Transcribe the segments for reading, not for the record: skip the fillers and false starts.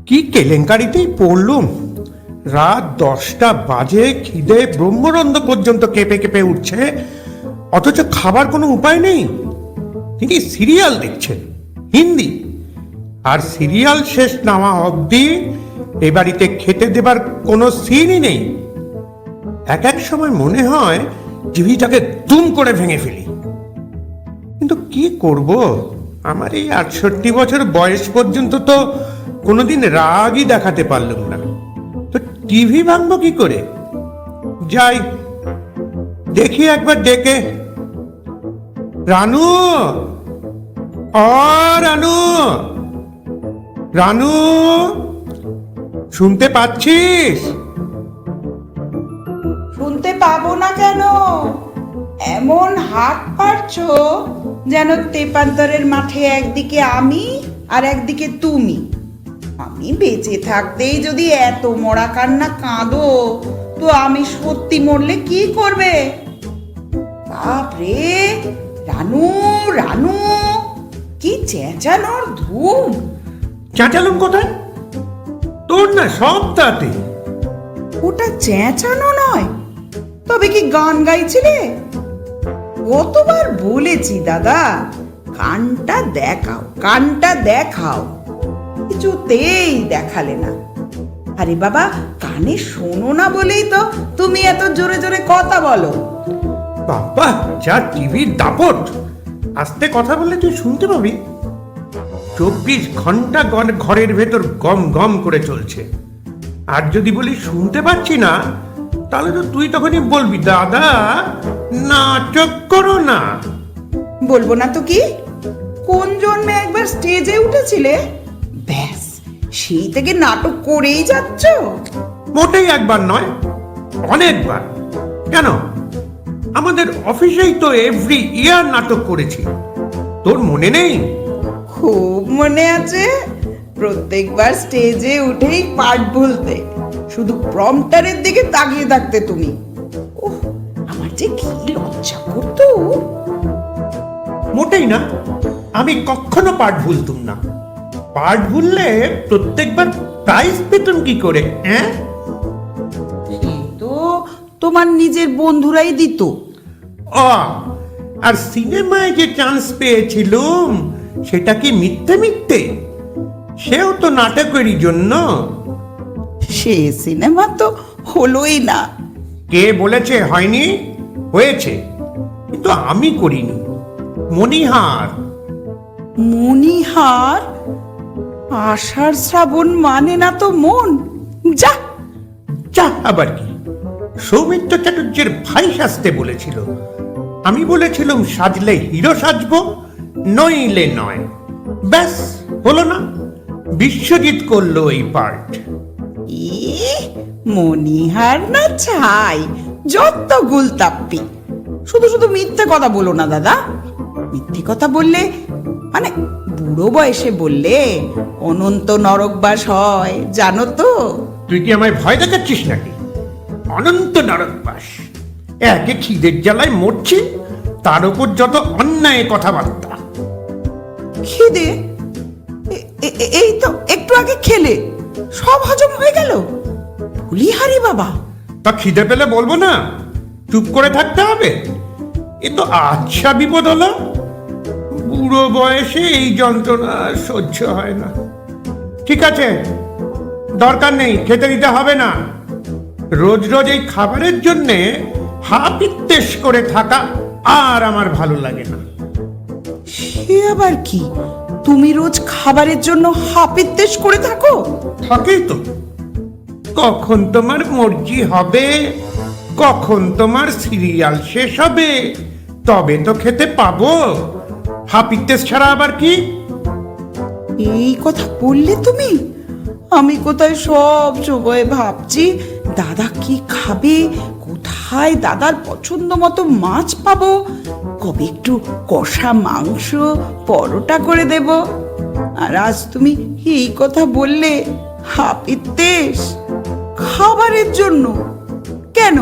কি কেলেঙ্কারিতেই পড়লুম। রাত 10টা বাজে, খিদে ব্রহ্মরন্ধ্র পর্যন্ত কেঁপে কেঁপে উঠছে, অথচ খাবার কোনো উপায় নেই। তিনি সিরিয়াল দেখছেন, হিন্দি। আর সিরিয়াল শেষ নামা অবধি এ বাড়িতে খেতে দেবার কোনো সিনই নেই। এক এক সময় মনে হয় টিভিটাকে দুম করে ভেঙে ফেলি, কিন্তু কি করব? আমার এই 68 বছর বয়স পর্যন্ত তো কোনোদিন রাগই দেখাতে পারলাম না, তো টিভি ভাঙবো কি করে? যাই দেখি একবার ডেকে। রানু, ও রানু, রানু, শুনতে পাচ্ছিস? শুনতে পাবো না কেন? এমন হাত পারছো যেন তেপান্তরের মাঠে একদিকে আমি আর একদিকে তুমি। আমি বেঁচে থাকতেই যদি এত মরা কান্না কাঁদো, তো আমি সত্যি মরলে কি করবে? বাপরে, রানু রানু, কি চেঁচানোর ধুম! চেঁচালুম কোথায়? তোর না সব তাতে। ওটা চেঁচানো নয়, তবে কি গান গাইছিলে? কতবার বলেছি দাদা, কানটা দেখাও, কানটা দেখাও, কিছুতেই দেখালে না। আরে বাবা, কানে শোনো না বলেই তো তুমি এত জোরে জোরে কথা বলো। বাবা, যা টিভির দাপট! আস্তে কথা বললে তুই শুনতে পাবি। 24 ঘন্টা ঘরের ভেতর গম গম করে চলছে। আর যদি বলি শুনতে পাচ্ছি না, তাহলে তো তুই তখনই বলবি, দাদা নাটক করো না। বলবো না তো কি? কোন জন্মে একবার স্টেজে উঠেছিলে, ব্যাস সেই থেকে নাটক করেই যাচ্ছ। মোটেই একবার নয়, অনেকবার। কেন, আমাদের অফিসেই তো এভরি ইয়ার নাটক করেছি, তোর মনে নেই? খুব মনে আছে। প্রত্যেকবার স্টেজে উঠেই পাঠ বলতে, শুধু প্রম্পটারের দিকে তাকিয়ে থাকতে তুমি। ওহ, আমার যে কি লজ্জা করতো। মোটেই না, আমি কখনো পাঠ ভুলতুম না। পাঠ ভুললে প্রত্যেকবার প্রাইজ পেতুম কি করে? হ্যাঁ, এই তো তোমার নিজের বন্ধুরাই দিত। আর সিনেমায় যে চান্স পেয়েছিলুম, সেটা কি মিথ্যে মিথ্যে? সেও তো নাটকেরই জন্য। সে সিনেমা তো হলোই না। কে বলেছে হয়নি? হয়েছে, কিন্তু আমি করিনি। মণিহার। মণিহার? আষাঢ় শ্রাবণ মানে না তো মন। যা যা, আবার কি? সৌমিত্র চ্যাটার্যের ভাই সাজতে বলেছিল, আমি বলেছিলাম সাজলে হিরো সাজবো, নইলে নয়। ব্যাস, হলো না। বিশ্বজিৎ করলো এই পার্ট। মণিহার না ছাই, যত গুলতাপ্পি। শুধু শুধু মিথ্যে কথা বলো না দাদা। মিথ্যে কথা বললে, মানে বুড়ো বয়সে বললে, অনন্ত নরকবাস হয়, জানো তো? তুই কি আমায় ভয় দেখাচ্ছিস নাকি? অনন্ত নরকবাস! একে খিদের জ্বালায় মরছি, তার উপর যত অন্যায় কথাবার্তা। খিদে? এই তো একটু আগে খেলে, সব হজম হয়ে গেল। ভুলিহারি বাবা! তা খিদে পেলে বলবো না? চুপ করে থাকতে হবে? এ তো আচ্ছা বিপদ হলো। বুড়ো বয়সে এই যন্ত্রণা সহ্য হয় না। ঠিক আছে, দরকার নেই, খেতে দিতে হবে না। রোজ রোজ এই খাবারের জন্যে হাপিত্তেশ করে থাকা আর আমার ভালো লাগে না। সে আবার কি? তুমি রোজ খাবারের জন্য হাপিত্তেশ করে থাকো? থাকেই তো। কখন তোমার মর্জি হবে, কখন তোমার সিরিয়াল শেষ হবে, তবে তো খেতে পাবো। হাপিত্তেশ ছাড়া আবার কি? এই কথা বললে তুমি? আমি কোথায় সব সময় ভাবছি দাদা কি খাবে, কোথায় দাদার পছন্দ মতো মাছ পাবো, কবে একটু কষা মাংস পরোটা করে দেব। আর আজ তুমি এই কথা বললে, হাপিত্তেশ খাবারের জন্য? কেন,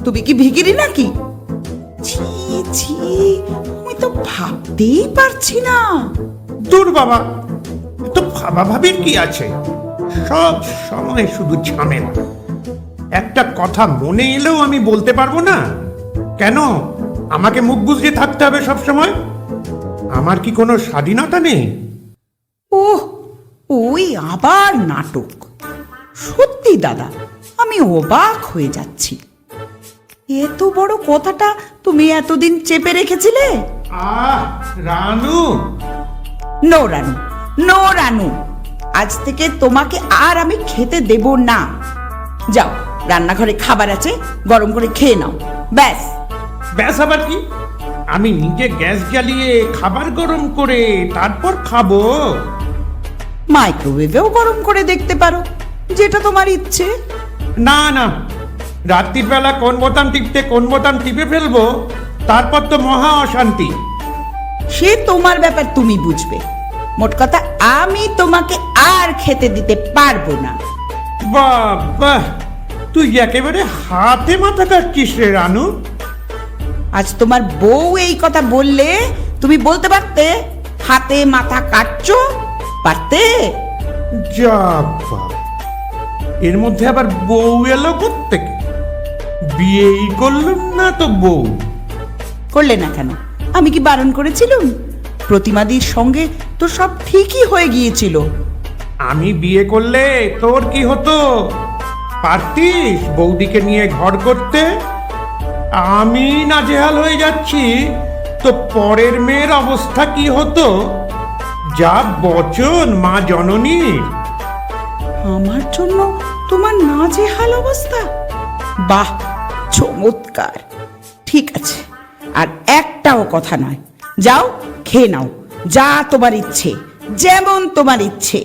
তুমি কি ভিখিরি নাকি? ছি ছি, আমি তো ভাবতেই পারছি না। দূর বাবা, তো ভাবা ভাবির কি আছে? সব সময় শুধু ঝামেলা। একটা কথা মনে এলেও আমি বলতে পারবো না। কেন আমাকে মুখ বুজে থাকতে হবে সব সময়? আমার কি কোনো স্বাধীনতা নেই? ওহ, ওই আবার নাটক। সত্যি দাদা, আমি অবাক হয়ে যাচ্ছি। এত বড় কথাটা তুমি এতদিন চেপে রেখেছিলে? আহ রানু, নো রানু, নো রানু, আজ থেকে তোমাকে আর আমি খেতে দেব না। যাও, রান্নাঘরে খাবার আছে, গরম করে খেয়ে নাও। ব্যাস। ব্যাস আবার কি? আমি নিজে গ্যাস জ্বালিয়ে খাবার গরম করে তারপর খাবো? মাইক্রোওয়েভেও গরম করে দেখতে পারো, যেটা তোমার ইচ্ছে। না না, রাত্রির বেলা কোন বোতাম টিপতে কোন বোতাম টিপে ফেলবো, তারপর তো মহা অশান্তি। সে তোমার ব্যাপার, তুমি বুঝবে। মোট কথা, আমি তোমাকে আর খেতে দিতে পারবো না। বাবা, তুই একেবারে হাতে মাথা কাটছিস রে রানু। আজ তোমার বউ এই কথা বললে তুমি বলতে পারতে হাতে মাথা কাটছো? পারতে? যা বাবা, এর মধ্যে আবার বউ এলো কোত্থেকে? বিয়েই করলাম না তো বউ। করলে না কেন? আমি কি বারণ করেছিলুম? প্রতিমাদির সঙ্গে তো সব ঠিকই হয়ে গিয়েছিল। আমি বিয়ে করলে তোর কি হতো? পারতিস বৌদিকে নিয়ে ঘর করতে? আমি নাজেহাল হয়ে যাচ্ছি, তো পরের মেয়ের অবস্থা কি হতো? যা বচন মা জননীর। আমার জন্য তোমার নাজেহাল অবস্থা? বাহ, চমৎকার। ঠিক আছে, আর একটাও কথা নয়। যাও, খেয়ে নাও, যা তোমার ইচ্ছে, যেমন তোমার ইচ্ছে।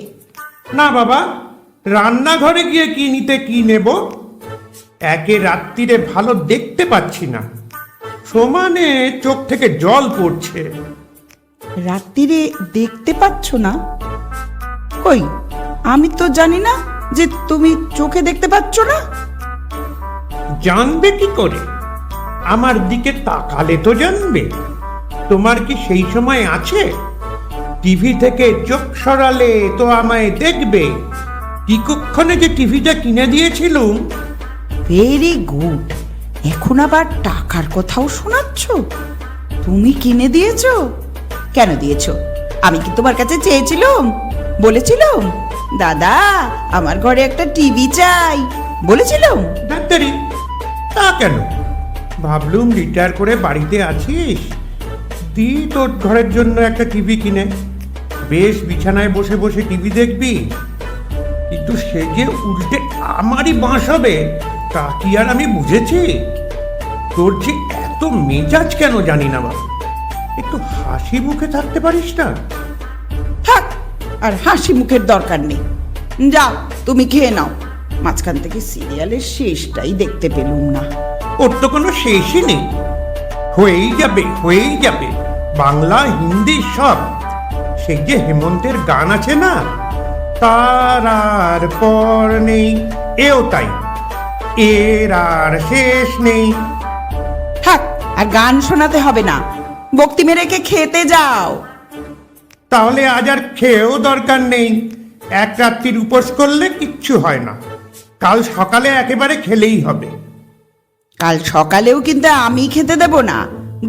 না বাবা, রান্নাঘরে গিয়ে কি নিতে কি নেব? একে রাত্রিরে ভালো দেখতে পাচ্ছি না, সমানে চোখ থেকে জল পড়ছে। রাত্রিরে দেখতে পাচ্ছ না? কই, আমি তো জানি না যে তুমি চোখে দেখতে পাচ্ছ না। জানবে কি করে? আমার দিকে তাকালে তো জানবে। তোমার কি সেই সময় আছে? টিভি থেকে চোখ সরালে তো আমায় দেখবে। কি কক্ষণে যে টিভিটা কিনে দিয়েছিলুম। Very good. এখন আবার টাকার কথাও শোনাচ্ছ? তুমি কিনে দিয়েছো? কেন দিয়েছো? আমি কি তোমার কাছে চেয়েছিলাম? বলেছিলাম দাদা আমার ঘরে একটা টিভি চাই? বলেছিলাম? ডাক্তারি, তা কেন? ভাবলুম রিটায়ার করে বাড়িতে আছিস, দি তোর ঘরের জন্য একটা টিভি কিনে বেশ বিছানায় বসে বসে টিভি দেখবি। কিন্তু সে যে উল্টে আমারই বাঁশ হবে, তা কি আর আমি বুঝেছি? তোর যে এত মেজাজ কেন জানি না বাবা। একটু হাসি মুখে থাকতে পারিস না? থাক, আর হাসি মুখের দরকার নেই। যাও, তুমি খেয়ে নাও। মাঝখান থেকে সিরিয়ালের শেষটাই দেখতে পেলুম না। ওর তো কোনো শেষই নেই। হয়েই যাবে, হয়েই যাবে, বাংলা হিন্দি সব। সেই যে হেমন্তের গান আছে না, তার আর পর নেই, এও তাই, এর আর শেষ নেই। থাক, আর গান শোনাতে হবে না। বক্তি মেরেকে খেতে যাও। তাহলে আজ আর খেয়েও দরকার নেই। এক রাত্রির উপোস করলে কিচ্ছু হয় না, কাল সকালে একেবারে খেলেই হবে। কাল সকালেও কিন্তু আমি খেতে দেব না,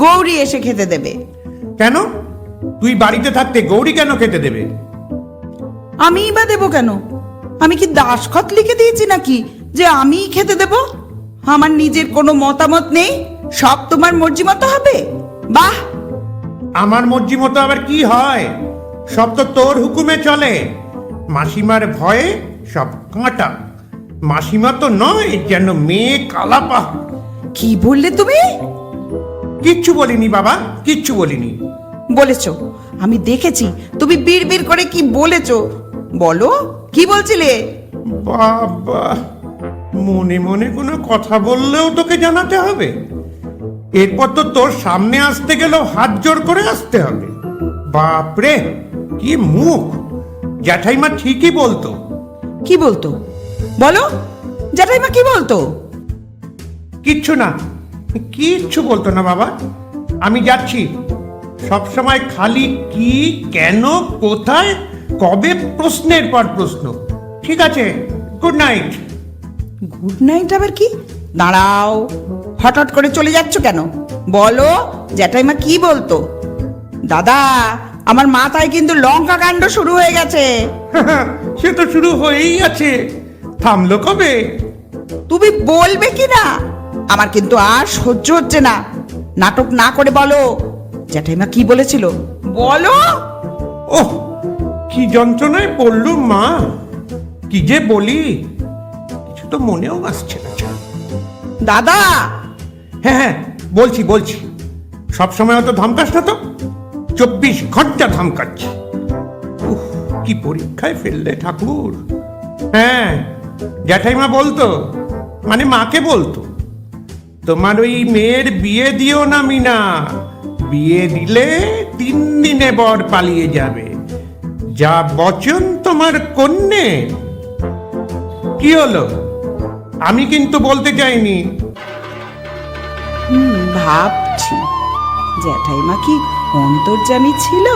গৌরী এসে খেতে দেবে। কেন? তুই বাড়িতে থাকতে গৌরী কেন খেতে দেবে? আমিই বা দেবো কেন? আমি কি দাসখত লিখে দিয়েছি নাকি যে আমিই খেতে দেব? আমার নিজের কোনো মতামত নেই, সব তোমার মর্জি মতো হবে? বাহ! আমার মর্জি মতো আবার কি হয়? সব তো তোর হুকুমে চলে। মাসিমার ভয়ে সব কাঁটা। মাসিমা তো নয় যেন মেয়ে কালাপা। কি বললে তুমি? কিচ্ছু বলিনি বাবা, কিচ্ছু বলিনি। বলেছো, আমি দেখেছি তুমি বিড়বিড় করে কি বলেছো। বলো, কি বলছিলে? বাবা, মনে মনে কোনো কথা বললেও তোকে জানাতে হবে? এরপর তো তোর সামনে আসতে গেলেও হাত জোর করে আসতে হবে। বাপরে, কি মুখ! জ্যাঠাইমা ঠিকই বলতো। কি বলতো? বলো, জ্যাঠাইমা কি বলতো? কিচ্ছু না, কিচ্ছু বলতো না বাবা। আমি যাচ্ছি। সবসময় খালি কি, কেন, কোথায়, কবে, প্রশ্নের পর প্রশ্ন। ঠিক আছে, গুড নাইট। গুড নাইট আবার কি? দাঁড়াও, হঠাৎ করে চলে যাচ্ছ কেন? বলো জ্যাঠাইমা কি বলতো? দাদা, আমার মাথায় কিন্তু লঙ্কা কাণ্ড শুরু হয়ে গেছে। সে তো শুরু হয়েই আছে, থামলো কবে? তুমি বলবে কি না? আমার কিন্তু আর সহ্য হচ্ছে না। নাটক না করে বলো, জ্যাঠাইমা কি বলেছিল বলো। ওহ, কি যন্ত্রণায় পড়লুম মা, কি যে বলি কিছু তো মনেও আসছে না। দাদা, হ্যাঁ হ্যাঁ, বলছি বলছি, সবসময় অত ধমকাস না তো, 24 ঘন্টা ধমকাচ্ছি। উফ, কি পরীক্ষায় ফেললে ঠাকুর। হ্যাঁ, জ্যাঠাইমা বলতো, মানে মাকে বলতো, তোমার ওই মেয়ের বিয়ে দিও না মিনা, বিয়ে দিলে 3 দিনে বর পালিয়ে যাবে, যা বচন তোমার কন্যে। কি হলো? আমি কিন্তু বলতে চাইনি। ভাবছি জ্যাঠাইমা কি অন্তর্যামী ছিল?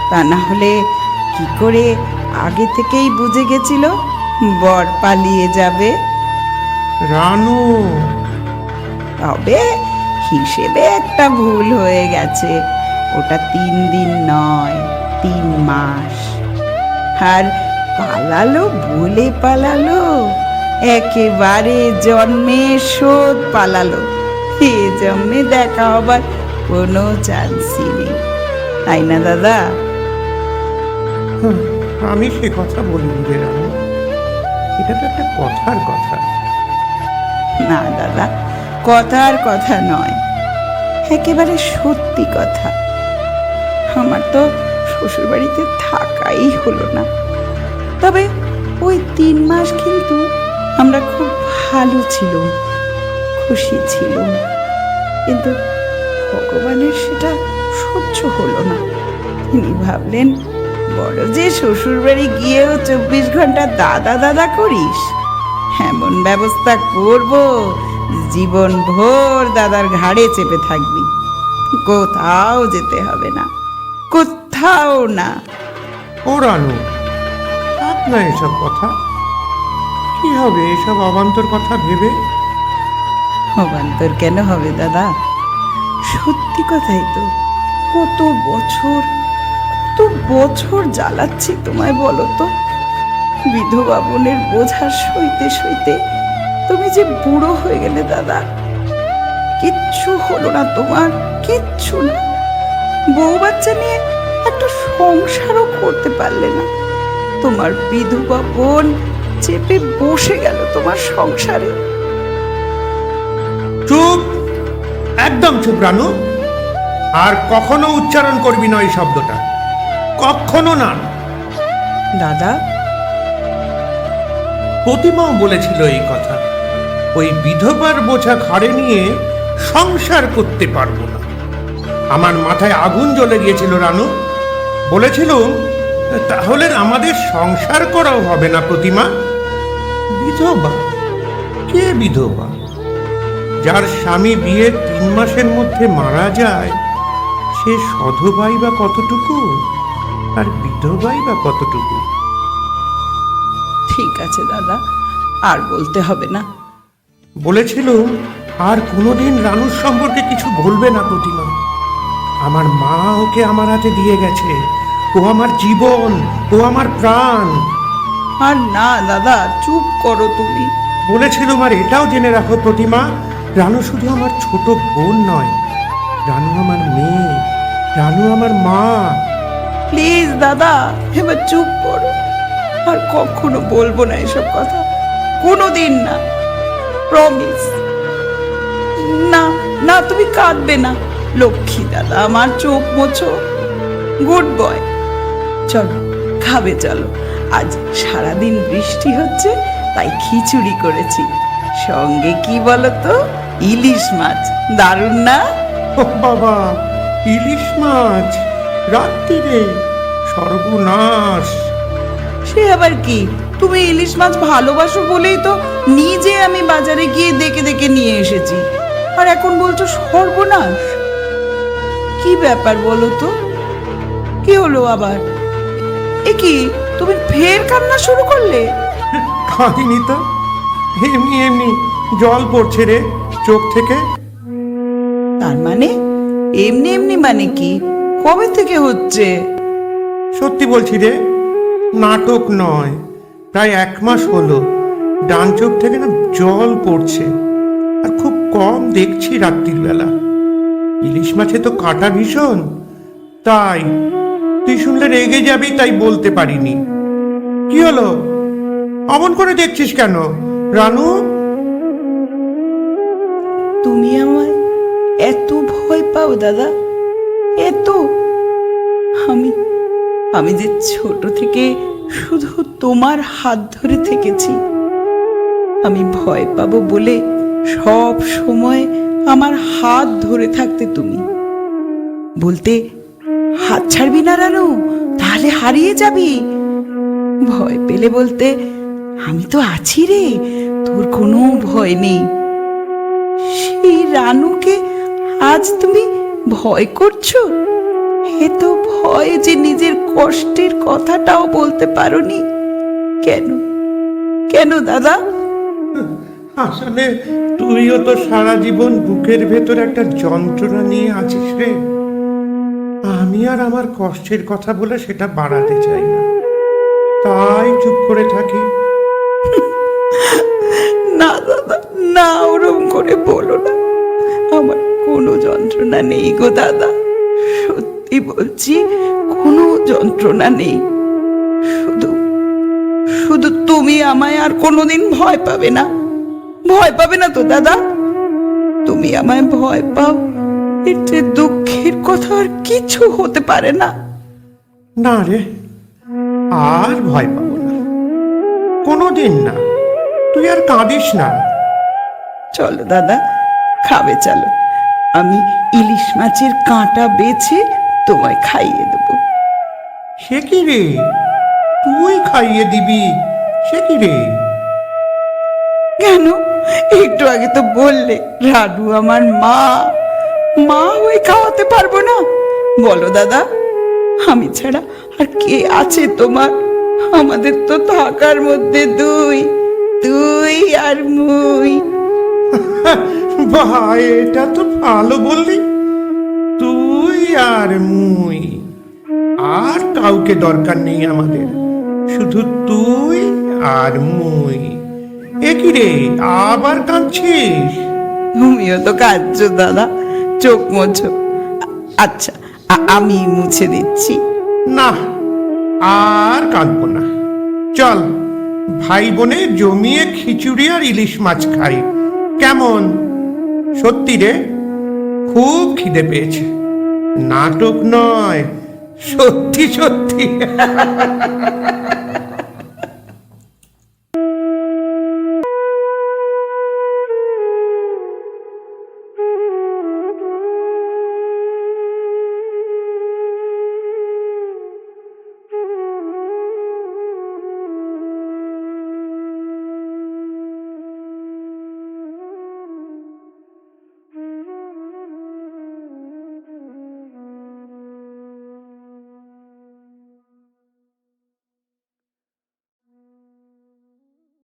তা না হলে কি করে আগে থেকেই বুঝে গেছিল বর পালিয়ে যাবে? রানু, তবে হিসেবে একটা ভুল হয়ে গেছে। ওটা 3 দিন নয়, 3 মাস। আর পালালো বলে পালালো, একেবারে জন্মের শোধ পালালো। এ জন্মে দেখা হবার কোনো চান্সই নেই, তাই না দাদা? আমি সে কথা বলিনি রে রানু, এটা তো একটা কথার কথা। না দাদা, কথার কথা নয়, একেবারে সত্যি কথা। আমার তো শ্বশুরবাড়িতে থাকাই হলো না। তবে ওই 3 মাস কিন্তু আমরা খুব ভালো ছিলাম, খুশি ছিলাম। কিন্তু ভগবানের সেটা সহ্য হলো না। তিনি ভাবলেন, বড় যে শ্বশুরবাড়ি গিয়েও 24 ঘন্টা দাদা দাদা করিস, এমন ব্যবস্থা করব জীবন ভোর দাদার ঘাড়ে চেপে থাকবি, কোথাও যেতে হবে না, কোথাও না। ও রানু, থাক না এসব কথা। কি হবে এসব অবান্তর কথা ভেবে? অবান্তর কেন হবে দাদা? সত্যি কথাই তো। কত বছর, কত বছর জ্বালাচ্ছি তোমায় বলো তো। বিধবা বোনের বোঝা সইতে সইতে তুমি যে বুড়ো হয়ে গেলে দাদা। কিচ্ছু হলো না তোমার, কিচ্ছু না। বউ বাচ্চা নিয়ে একটা সংসারও করতে পারলে না। তোমার বিধবা বোন চেপে বসে গেল তোমার সংসারে। চুপ, একদম চুপ রানু। আর কখনো উচ্চারণ করবি না ওই শব্দটা, কখনো না। দাদা, প্রতিমাও বলেছিল এই কথা, ওই বিধবার বোঝা ঘাড়ে নিয়ে সংসার করতে পারবো না। আমার মাথায় আগুন জ্বলে গিয়েছিল রানু। বলেছিল, তাহলে আমাদের সংসার করাও হবে না প্রতিমা। বিধবা? কে বিধবা? যার স্বামী বিয়ের 3 মাসের মধ্যে মারা যায়, সে সধবাই বা কতটুকু, আর বিধবাই বা কতটুকু? ঠিক আছে দাদা, আর বলতে হবে না। বলেছিল আর কোনোদিন রানুর সম্পর্কে কিছু বলবে না প্রতিমা। আমার মা ওকে আমার হাতে দিয়ে গেছে, ও আমার জীবন, ও আমার প্রাণ। আর না দাদা, চুপ করো তুমি। বলেছিলাম, আর এটাও জেনে রাখো প্রতিমা, রানু শুধু আমার ছোট বোন নয়, রানু আমার মেয়ে, রানু আমার মা। প্লিজ দাদা, এবার চুপ করো। আর কখনো বলবো না এসব কথা, কোনোদিন না, প্রমিস। না না, তুমি কাঁদবে না। লক্ষ্মী দাদা, আমার চোখ মোছো। Good boy. চলো, খাবে চলো। আজ সারাদিন বৃষ্টি হচ্ছে, তাই খিচুড়ি করেছি। সঙ্গে কি বলো তো, ইলিশ মাছ। দারুণ না? ও বাবা, ইলিশ মাছ রাত্রিরে? সর্বনাশ! সে আবার কি, তুমি ইলিশ মাছ ভালোবাসো বলেই তো নিজে আমি বাজারে গিয়ে দেখে দেখে নিয়ে এসেছি। আর এখন বলছো সর্বনাশ? কি ব্যাপার বলো তো? কি হলো আবার? এ কি, তুমি ফের কান্না শুরু করলে? কাঁদিনি তো, এমনি এমনি জল পড়ছে রে চোখ থেকে। তার মানে এমনি এমনি মানে কি? কবে থেকে হচ্ছে? সত্যি বলছি রে, নাটক নয়, প্রায় 1 মাস হলো ডান চোখ থেকে না জল পড়ছে। আর খুব কম দেখছি রাত্রির বেলা। ইলিশ মাছে তো কাঁটা ভীষণ, তাই তুই শুনলে রেগে যাবি, তাই বলতে পারিনি। কি হলো, অমন করে দেখছিস কেন রানু? তুমি আমায় এত ভয় পাও দাদা, এত? আমি আমি যে ছোট থেকে শুধু তোমার হাত ধরে থেকেছি। আমি ভয় পাবো বলে সব সময় আমার হাত ধরে থাকতে তুমি। বলতে, হাত ছাড়বি না রানু, তাহলে হারিয়ে যাবি। ভয় পেলে বলতে, আমি তো আছি রে, তোর কোনো ভয় নেই। সেই রানুকে আজ তুমি ভয় করছো? এ তো ভয় যে নিজের কষ্টের কথাটাও বলতে পারোনি। কেন কেন দাদা? আসলে তুইও তো সারা জীবন বুকের ভেতর একটা যন্ত্রণা নিয়ে আছিস রে। আমি আর আমার কষ্টের কথা বলে সেটা বাড়াতে চাই না, তাই চুপ করে থাকি। না দাদা, না, ওরম করে বলো না। আমার কোনো যন্ত্রণা নেই গো দাদা, সত্যি বলছি, কোনো যন্ত্রণা নেই। শুধু শুধু তুমি আমায় আর কোনোদিন ভয় পাবে না। ভয় পাবে না তো দাদা? তুমি আমায় ভয় পাও, এর চেয়ে দুঃখের কথা আর কিছু হতে পারে না। না রে, আর ভয় পাবো না, কোনোদিন না। তুই আর কাঁদিস না। চলো দাদা, খাবে চলো। আমি ইলিশ মাছের কাঁটা বেছে তোমায় খাইয়ে দেবো। সে কি রে, তুই খাইয়ে দিবি? সে কি রে? কেন? একটু আগে তো বললে রানু আমার মা, মা হয়ে খাওয়াতে পারবো না? বলো দাদা, আমি ছাড়া আর কে আছে তোমার? আমাদের তো থাকার মধ্যে তুই তুই আর মুই। ভাই, এটা তো ভালো বললি। তুই আর মুই, আর কাউকে দরকার নেই আমাদের, শুধু তুই আর মুই। এ কি রে, আবার কাঁদছিস? তুমিও তো কাঁদছো দাদা, চোখ মোছো। আচ্ছা, আমি মুছে দিচ্ছি। না, আর কাঁদবো না। চল, ভাই বোনে জমিয়ে খিচুড়ি আর ইলিশ মাছ খাই, কেমন? সত্যি রে, খুব খিদে পেয়েছে, নাটক নয়, সত্যি সত্যি।